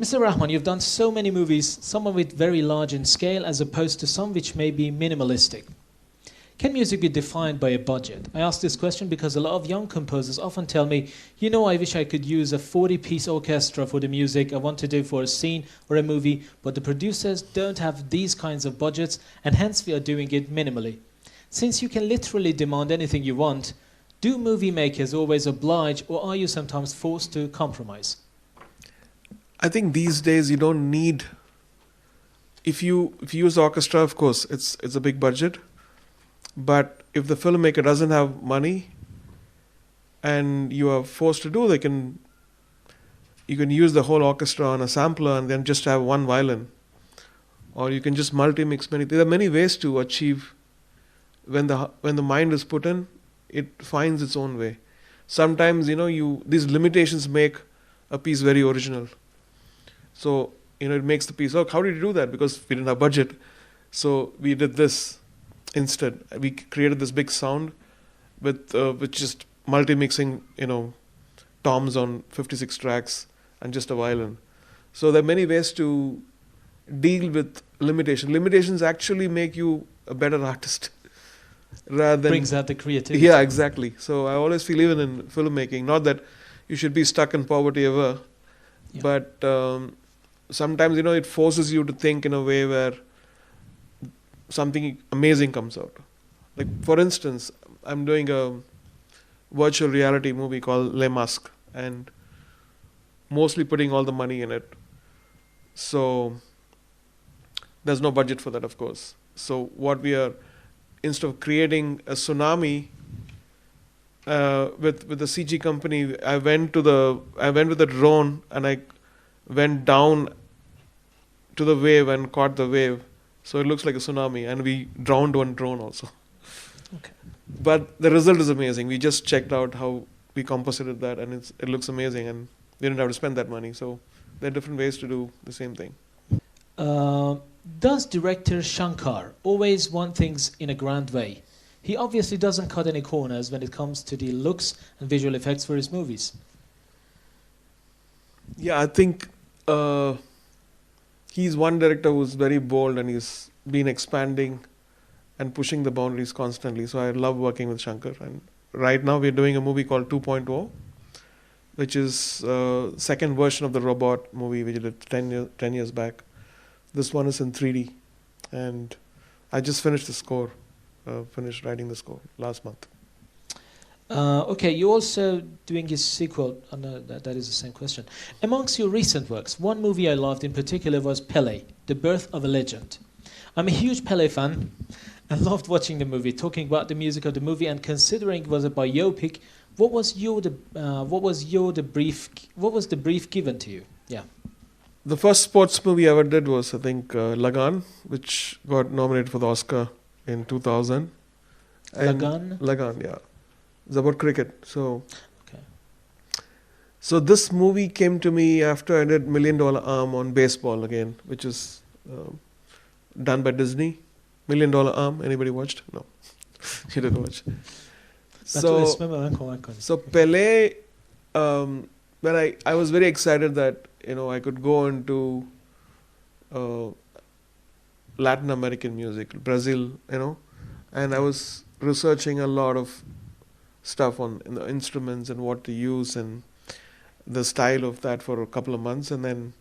Mr. Rahman, you've done so many movies, some of it very large in scale, as opposed to some which may be minimalistic. Can music be defined by a budget? I ask this question because a lot of young composers often tell me, you know, I wish I could use a 40-piece orchestra for the music I want to do for a scene or a movie, but the producers don't have these kinds of budgets, and hence we are doing it minimally. Since you can literally demand anything you want, do movie makers always oblige, or are you sometimes forced to compromise? I think these days you don't need... If you use orchestra, of course, it's a big budget. But if the filmmaker doesn't have money and you are forced to do, you can use the whole orchestra on a sampler and then just have one violin. Or you can just multi-mix many. There are many ways to achieve. When the mind is put in, it finds its own way. Sometimes, these limitations make a piece very original. So, it makes the piece, how did you do that? Because we didn't have budget. So we did this. Instead, we created this big sound with just multi-mixing, toms on 56 tracks and just a violin. So there are many ways to deal with limitation. Limitations actually make you a better artist. Rather than brings out the creativity. Yeah, exactly. So I always feel, even in filmmaking, not that you should be stuck in poverty ever, but sometimes, it forces you to think in a way where something amazing comes out. Like, for instance, I'm doing a virtual reality movie called Les Masques, and mostly putting all the money in it. So there's no budget for that, of course. So what we are, instead of creating a tsunami with the CG company, I went with a drone and I went down to the wave and caught the wave. So it looks like a tsunami, and we drowned one drone also. Okay. But the result is amazing. We just checked out how we composited that, and it looks amazing, and we didn't have to spend that money. So there are different ways to do the same thing. Does director Shankar always want things in a grand way? He obviously doesn't cut any corners when it comes to the looks and visual effects for his movies. Yeah, I think he's one director who's very bold, and he's been expanding and pushing the boundaries constantly. So I love working with Shankar. And right now we're doing a movie called 2.0, which is second version of the robot movie we did 10 years back. This one is in 3D. And I just finished the score, finished writing the score last month. Okay, you're also doing his sequel. That is the same question. Amongst your recent works, one movie I loved in particular was Pele, The Birth of a Legend. I'm a huge Pele fan and loved watching the movie, talking about the music of the movie, and considering it was a biopic. What was the brief given to you? Yeah. The first sports movie I ever did was, I think, Lagan, which got nominated for the Oscar in 2000. Lagan? Lagan, yeah. It's about cricket. So this movie came to me after I did $1 Million Arm on baseball again, which is done by Disney. $1 Million Arm. Anybody watched? No, you didn't watch. So Pele, when I was very excited that I could go into Latin American music, Brazil, and I was researching a lot of stuff on the instruments and what to use and the style of that for a couple of months, and then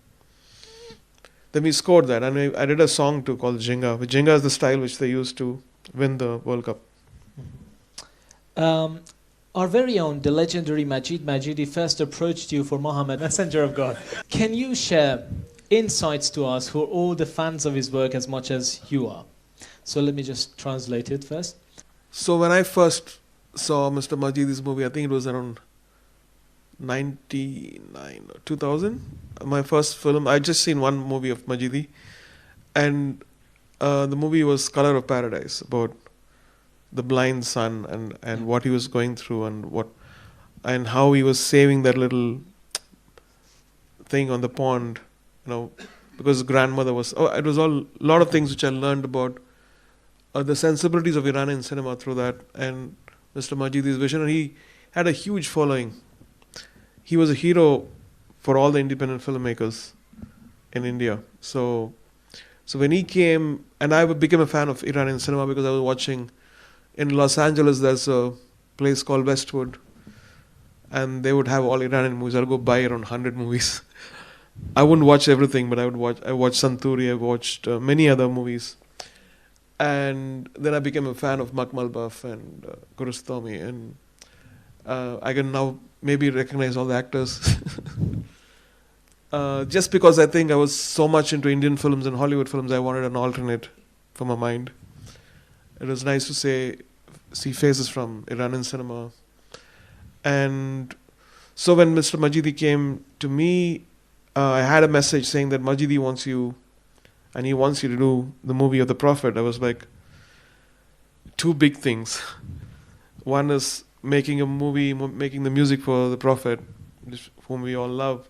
we scored that, and I did a song too called Jinga. Jinga is the style which they used to win the World Cup. Our very own, the legendary Majid Majidi, first approached you for Muhammad, Messenger of God. Can you share insights to us who are all the fans of his work as much as you are? So let me just translate it first. So when I first saw Mr. Majidi's movie, I think it was around 99 or 2000. My first film, I just seen one movie of Majidi, and the movie was Color of Paradise, about the blind son and what he was going through and how he was saving that little thing on the pond, because his grandmother was. It was a lot of things which I learned about the sensibilities of Iranian cinema through that, and Mr. Majidi's vision, and he had a huge following. He was a hero for all the independent filmmakers, in India. So when he came, and I became a fan of Iranian cinema because I was watching in Los Angeles. There's a place called Westwood, and they would have all Iranian movies. I'll go buy around 100 movies. I wouldn't watch everything, but I watched Santuri. I watched many other movies, and then I became a fan of Makmal Buff and Kurustami, and I can now maybe recognize all the actors. Just because I think I was so much into Indian films and Hollywood films, I wanted an alternate for my mind. It was nice to see faces from Iranian cinema. And so when Mr. Majidi came to me, I had a message saying that Majidi wants you, and he wants you to do the movie of the Prophet. I was like, two big things. One is making a movie, making the music for the Prophet, whom we all love,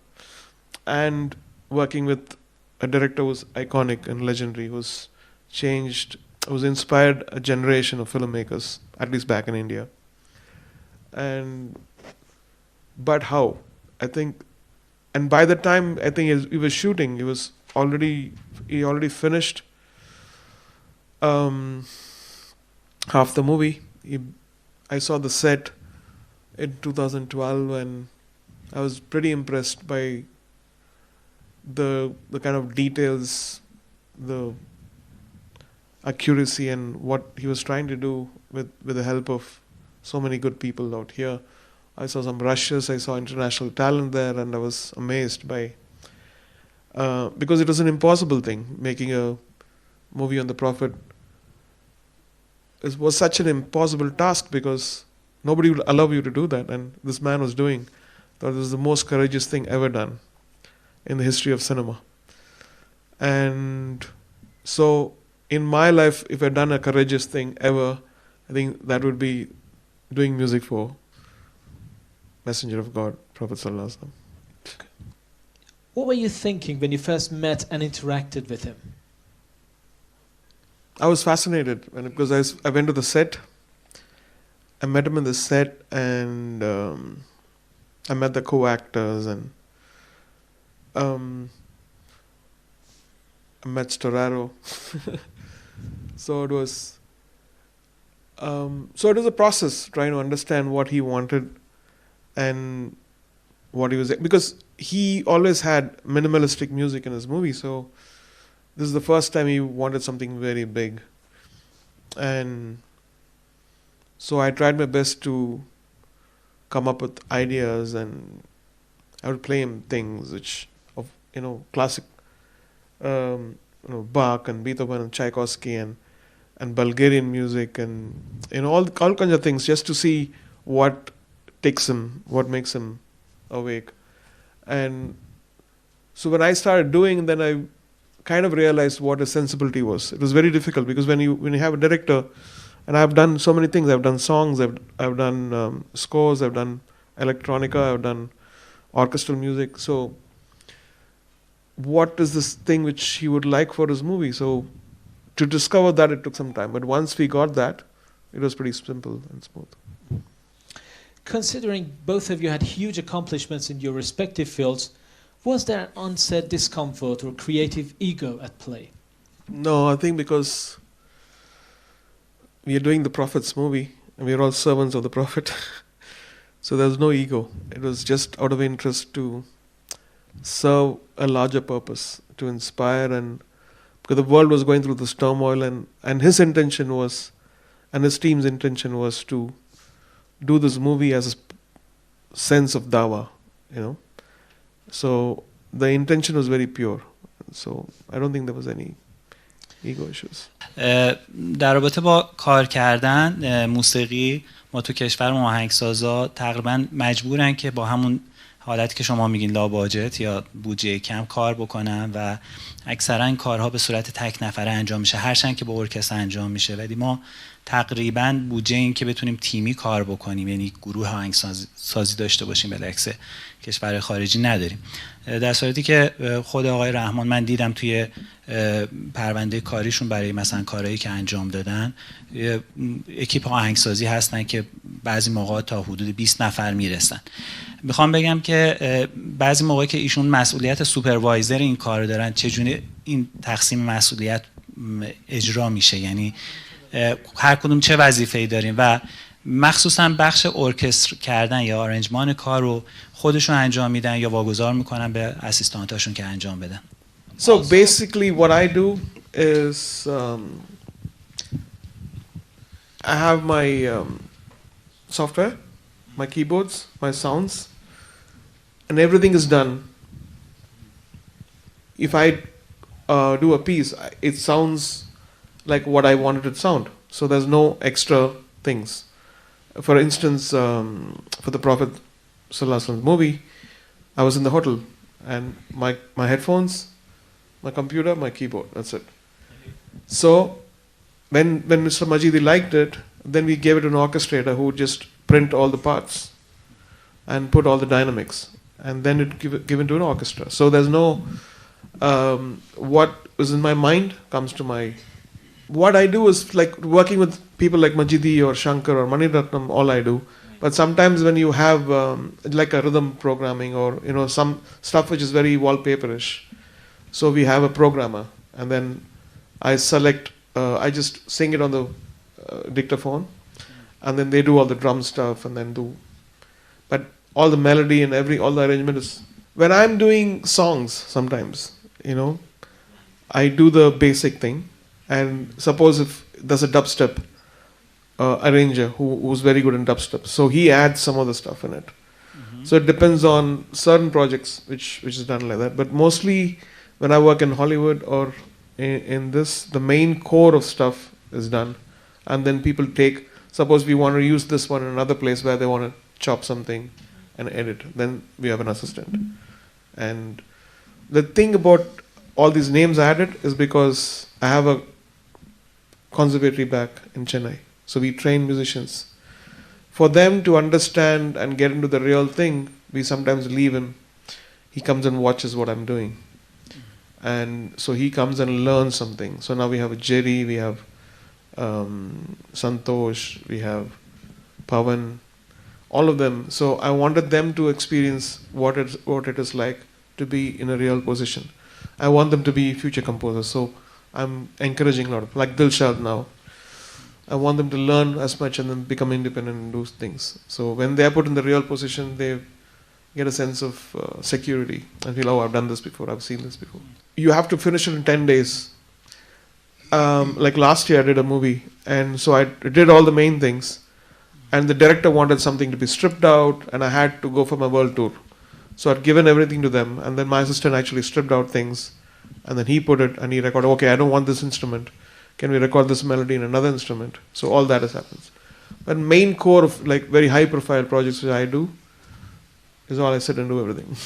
and working with a director who's iconic and legendary, who's inspired a generation of filmmakers, at least back in India. But how? I think, and by the time I think he was shooting, he already finished half the movie. I saw the set in 2012, and I was pretty impressed by the kind of details, the accuracy, and what he was trying to do with the help of so many good people out here. I saw some rushes, I saw international talent there, and I was amazed by because it was an impossible thing. Making a movie on the Prophet was such an impossible task because nobody would allow you to do that, and this man was doing. Thought it was the most courageous thing ever done in the history of cinema. And so in my life, if I'd done a courageous thing ever, I think that would be doing music for Messenger of God, Prophet Sallallahu Alaihi Wasallam. What were you thinking when you first met and interacted with him? I was fascinated because I went to the set. I met him in the set, and I met the co-actors, and I met Storaro. So it was a process trying to understand what he wanted and what he was, because he always had minimalistic music in his movie. So this is the first time he wanted something very big, and so I tried my best to come up with ideas, and I would play him things which of classic Bach and Beethoven and Tchaikovsky and Bulgarian music, and all kinds of things, just to see what takes him, what makes him awake. And so when I started doing, then I kind of realized what a sensibility was. It was very difficult because when you have a director, and I've done so many things. I've done songs, I've done scores, I've done electronica, I've done orchestral music. So what is this thing which he would like for his movie? So to discover that, it took some time. But once we got that, it was pretty simple and smooth. Considering both of you had huge accomplishments in your respective fields, was there an unsaid discomfort or creative ego at play? No, I think because we are doing the Prophet's movie, and we are all servants of the Prophet. So there was no ego. It was just out of interest to serve a larger purpose, to inspire, and because the world was going through this turmoil, and his intention was, and his team's intention was to do this movie as a sense of dawah, So the intention was very pure. So I don't think there was any ego issues. در رابطه با کار کردن موسیقی، ما تو کشور آهنگسازا تقریبا مجبورن که با همون حالتی که شما میگین لاباجت یا بودجه کم کار بکنن و اکثرا کارها به صورت تک نفره انجام میشه، هرچند که با ارکستر انجام میشه، ولی ما تقریبا بودجه این که بتونیم تیمی کار بکنیم، یعنی گروه آهنگسازی داشته باشیم بالعکس کشور خارجی نداریم. در صورتی که خود آقای رحمان من دیدم توی پرونده کاریشون برای مثلا کارهایی که انجام دادن، اکیپ آهنگسازی هستن که بعضی موقع تا حدود 20 نفر میرسن. میخوام بگم که بعضی موقع که ایشون مسئولیت سوپروایزر این کار دارن، چجوری این تقسیم مسئولیت اجرا میشه؟ یعنی هر کدوم چه وظیفه‌ای داریم و مخصوصا بخش ارکستر کردن یا آرنجمان کار رو خودشون انجام میدن یا واگذار میکنن به اسیستانتاشون که انجام بدن. So basically what I do is I have my software, my keyboards, my sounds, and everything is done. If I do a piece, it sounds like what I wanted it to sound. So there's no extra things. For instance, for the Prophet Sallallahu Alaihi Wasallam movie, I was in the hotel and my headphones, my computer, my keyboard, that's it. So when Mr. Majidi liked it, then we gave it to an orchestrator who would just print all the parts and put all the dynamics, and then it given to an orchestra. So there's no what was in my mind comes to my. What I do is like working with people like Majidi or Shankar or Maniratnam, all I do. But sometimes when you have like a rhythm programming or some stuff which is very wallpaperish, so we have a programmer, and then I select. I just sing it on the dictaphone, and then they do all the drum stuff, and then do. But all the melody and all the arrangement is. When I'm doing songs, sometimes I do the basic thing, and suppose if there's a dubstep arranger who's very good in dubstep, so he adds some of the stuff in it. Mm-hmm. So it depends on certain projects which is done like that. But mostly when I work in Hollywood or in this, the main core of stuff is done, and then people take. Suppose we want to use this one in another place where they want to chop something and edit, then we have an assistant. And the thing about all these names added is because I have a conservatory back in Chennai. So we train musicians. For them to understand and get into the real thing, we sometimes leave him. He comes and watches what I'm doing. And so he comes and learns something. So now we have Jerry, we have Santosh, we have Pavan, all of them. So I wanted them to experience what it is like to be in a real position. I want them to be future composers. So I'm encouraging a lot of, like Dilshad now. I want them to learn as much and then become independent and do things. So when they are put in the real position, they get a sense of security and feel, oh, I've done this before, I've seen this before. You have to finish it in 10 days. Like last year I did a movie, and so I did all the main things, and the director wanted something to be stripped out, and I had to go for my world tour. So I'd given everything to them, and then my assistant actually stripped out things, and then he put it and he recorded, okay, I don't want this instrument. Can we record this melody in another instrument? So all that has happened. But main core of like very high profile projects which I do is all I sit and do everything.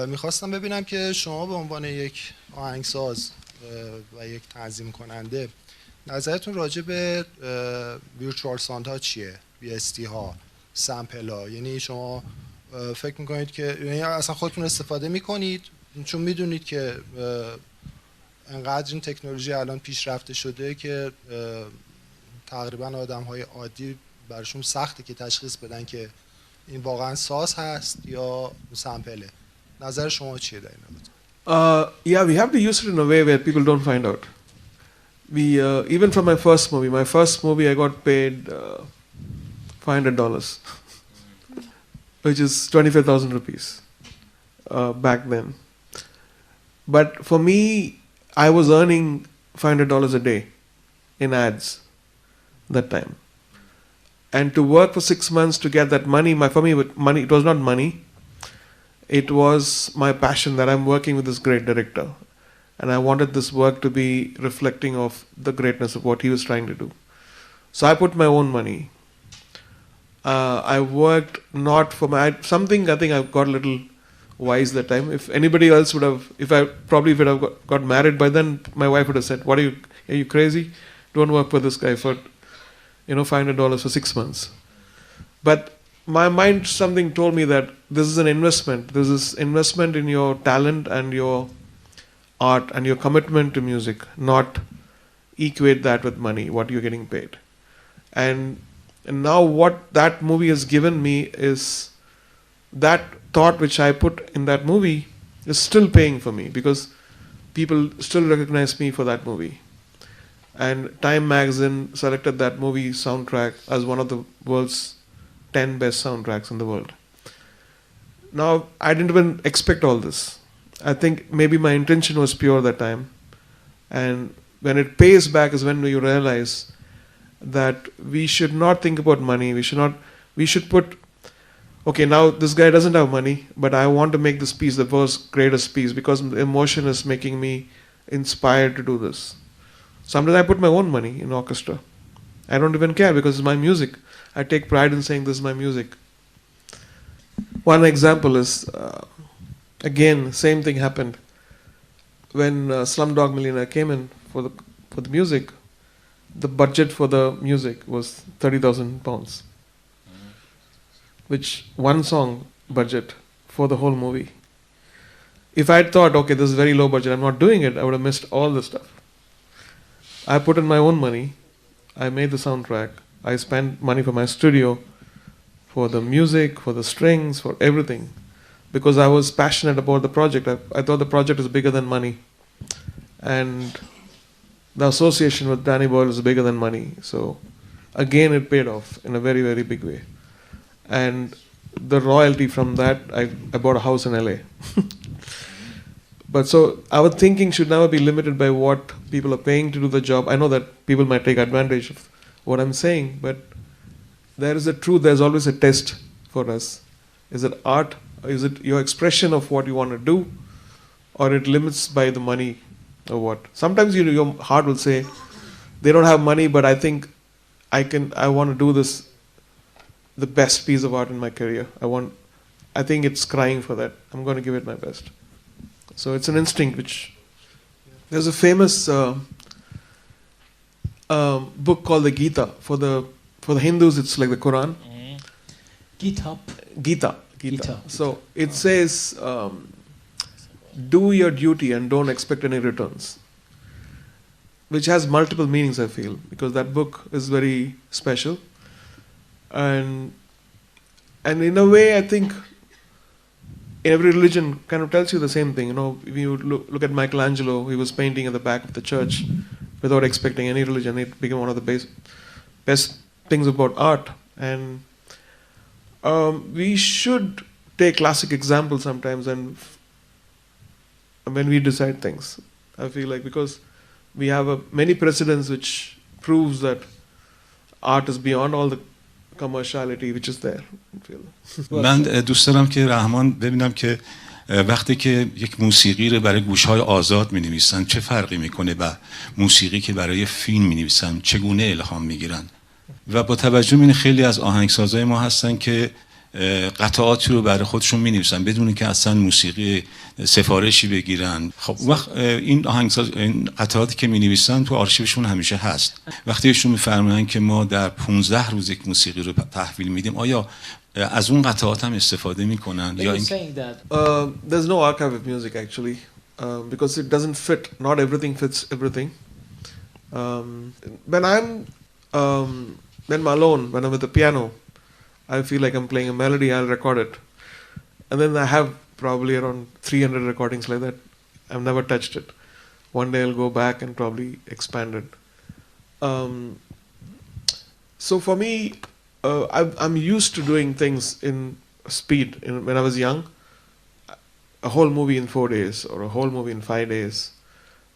میخواستم ببینم که شما به عنوان یک آهنگساز و یک تنظیم کننده نظرتون راجع به ویرچوال ساوند ها چیه؟ VST ها، سمپل ها، یعنی شما فکر میکنید که یعنی اصلا خودتون استفاده میکنید چون میدونید که انقدر این تکنولوژی الان پیشرفته شده که تقریبا آدم های عادی براشون سخته که تشخیص بدن که این واقعا ساز هست یا سمپله. نظر شما چیه در این رابطه؟ Yeah, we have to use it in a way where people don't find out. We even from my first movie I got paid $500, which is 25,000 rupees back then. But for me, I was earning $500 a day in ads that time. And to work for 6 months to get that money, money, it was not money. It was my passion that I'm working with this great director. And I wanted this work to be reflecting of the greatness of what he was trying to do. So I put my own money. I worked not for I think I got a little wise that time. If anybody else would have, if I would got married by then, my wife would have said, "What are you crazy? Don't work for this guy for, $500 for 6 months." But my mind something told me that this is an investment. This is investment in your talent and your art and your commitment to music, not equate that with money, what you're getting paid. And And now what that movie has given me is that thought which I put in that movie is still paying for me, because people still recognize me for that movie. And Time magazine selected that movie soundtrack as one of the world's 10 best soundtracks in the world. Now, I didn't even expect all this. I think maybe my intention was pure that time. And when it pays back is when you realize that we should not think about money. We should put, okay, now this guy doesn't have money, but I want to make this piece the world's greatest piece because the emotion is making me inspired to do this. Sometimes I put my own money in orchestra. I don't even care because it's my music. I take pride in saying this is my music. One example is, again, same thing happened. When Slumdog Millionaire came in for the music, the budget for the music was £30,000, which one song budget for the whole movie. If I had thought, okay, this is very low budget, I'm not doing it, I would have missed all the stuff. I put in my own money. I made the soundtrack. I spent money for my studio, for the music, for the strings, for everything, because I was passionate about the project. I thought the project is bigger than money, and the association with Danny Boyle is bigger than money. So again, it paid off in a very, very big way. And the royalty from that, I bought a house in LA. But so our thinking should never be limited by what people are paying to do the job. I know that people might take advantage of what I'm saying, but there is a truth, there's always a test for us. Is it art? Is it your expression of what you want to do? Or it limits by the money or what? Sometimes your heart will say, they don't have money, but I think I want to do this, the best piece of art in my career. I think it's crying for that. I'm going to give it my best. So it's an instinct which... There's a famous book called the Gita. For the Hindus, it's like the Quran. Gita. So it says, do your duty and don't expect any returns. Which has multiple meanings, I feel, because that book is very special. And in a way, I think every religion kind of tells you the same thing. If you look at Michelangelo, he was painting at the back of the church without expecting any religion. It became one of the best things about art. And we should take classic examples sometimes and when we decide things. I feel like because we have many precedents which proves that art is beyond all the commerciality which is there. من دوست دارم که رحمان ببینم که وقتی که یک موسیقی رو برای گوش‌های آزاد می‌نویسن چه فرقی می‌کنه با موسیقی که برای فیلم می‌نویسن، چگونه الهام می‌گیرن. و با توجه به این خیلی از آهنگسازهای ما هستن که قطعاتی رو برای خودشون می‌نویسن بدون اینکه اصلا موسیقی سفارشی بگیرن. خب وقت این آهنگساز این قطعاتی که می‌نویسن تو آرشیوشون همیشه هست. وقتی ایشون می‌فرمایند که ما در 15 روز یک موسیقی رو تحویل میدیم، آیا از اون قطعات هم استفاده می‌کنن یا این There's no archive of music actually because it doesn't fit. Not everything fits everything. When I'm alone, when I'm with the piano, I feel like I'm playing a melody, I'll record it. And then I have probably around 300 recordings like that. I've never touched it. One day I'll go back and probably expand it. So for me, I'm used to doing things in speed. When I was young, a whole movie in 4 days or a whole movie in 5 days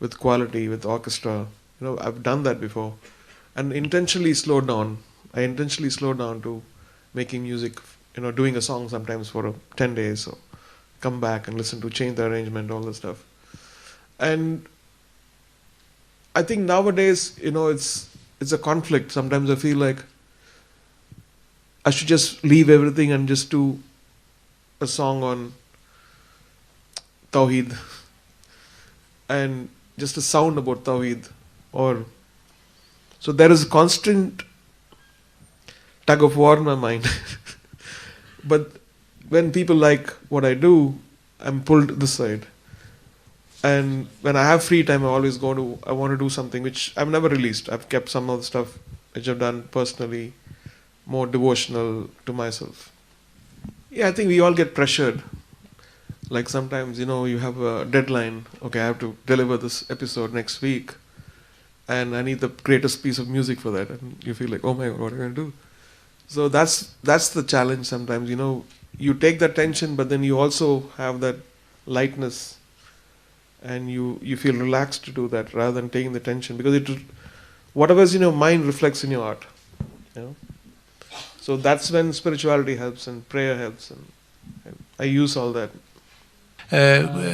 with quality, with orchestra. I've done that before. And intentionally slowed down. I intentionally slowed down to making music, doing a song sometimes for 10 days. So come back and listen to, change the arrangement, all that stuff. And I think nowadays, it's a conflict. Sometimes I feel like I should just leave everything and just do a song on Tawheed and just a sound about Tawheed. So there is a constant tug of war in my mind. But when people like what I do, I'm pulled this side. And when I have free time, I always I want to do something which I've never released. I've kept some of the stuff which I've done personally more devotional to myself. Yeah, I think we all get pressured. Like sometimes, you have a deadline. Okay, I have to deliver this episode next week, and I need the greatest piece of music for that. And you feel like, oh my God, what are you going to do? So that's the challenge sometimes. You take that tension, but then you also have that lightness, and you feel relaxed to do that rather than taking the tension, because whatever's in your mind reflects in your art. So that's when spirituality helps and prayer helps, and I use all that.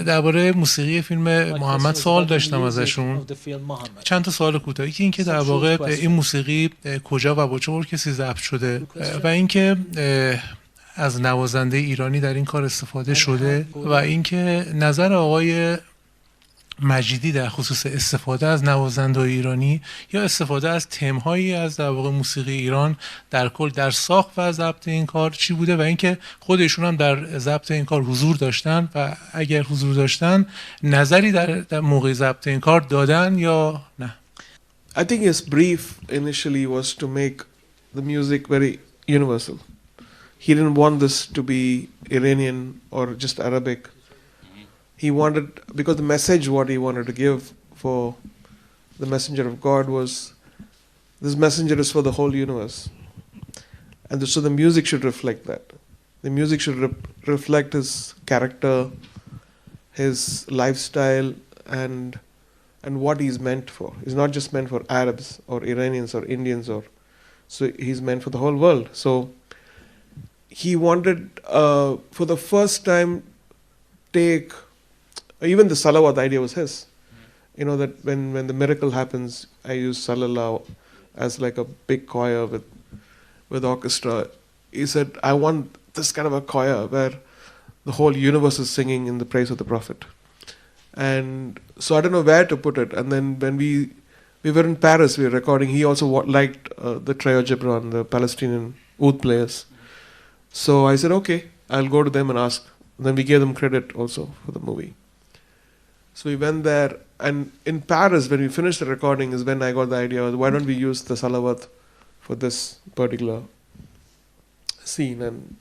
درباره موسیقی فیلم محمد سوال داشتم ازشون، چند تا سوال کوتاهی که اینکه در واقع این موسیقی کجا و با چه ارکستری ضبط شده و اینکه از نوازنده ایرانی در این کار استفاده شده و اینکه نظر آقای مجیدی در خصوص استفاده از نوازنده ایرانی یا استفاده از تم‌هایی از در واقع موسیقی ایران در کل در ساخت و ضبط این کار چی بوده و اینکه خودشون هم در ضبط این کار حضور داشتن و اگر حضور داشتن نظری در موقع ضبط این کار دادن یا نه. I think his brief initially was to make the music very universal. He didn't want this to be Iranian or just Arabic. He wanted, because the message what he wanted to give for the messenger of God was, this messenger is for the whole universe. And so the music should reflect that. The music should reflect his character, his lifestyle, and what he's meant for. He's not just meant for Arabs or Iranians or Indians, so he's meant for the whole world. So he wanted, for the first time, take, even the salawat idea was his. That when the miracle happens, I use Sallallahu as like a big choir with orchestra. He said, I want this kind of a choir where the whole universe is singing in the praise of the Prophet. And so I don't know where to put it. And then when we were in Paris, we were recording, he also liked the Trio Gibran, the Palestinian oud players. So I said, okay, I'll go to them and ask. And then we gave them credit also for the movie. So we went there, and in Paris, when we finished the recording, is when I got the idea, why don't we use the salawat for this particular scene? And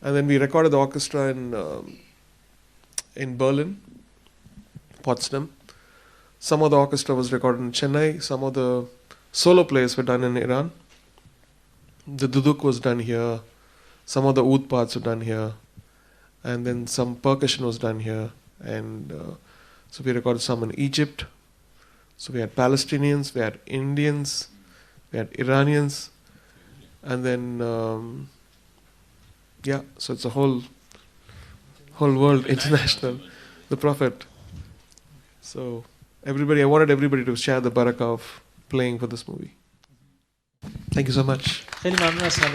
then we recorded the orchestra in Berlin, Potsdam. Some of the orchestra was recorded in Chennai. Some of the solo plays were done in Iran. The duduk was done here. Some of the oud parts were done here. And then some percussion was done here. And so we recorded some in Egypt. So we had Palestinians, we had Indians, we had Iranians. And then, so it's a whole world, international, the Prophet. So I wanted everybody to share the barakah of playing for this movie. Thank you so much. خیلی ممنون از همه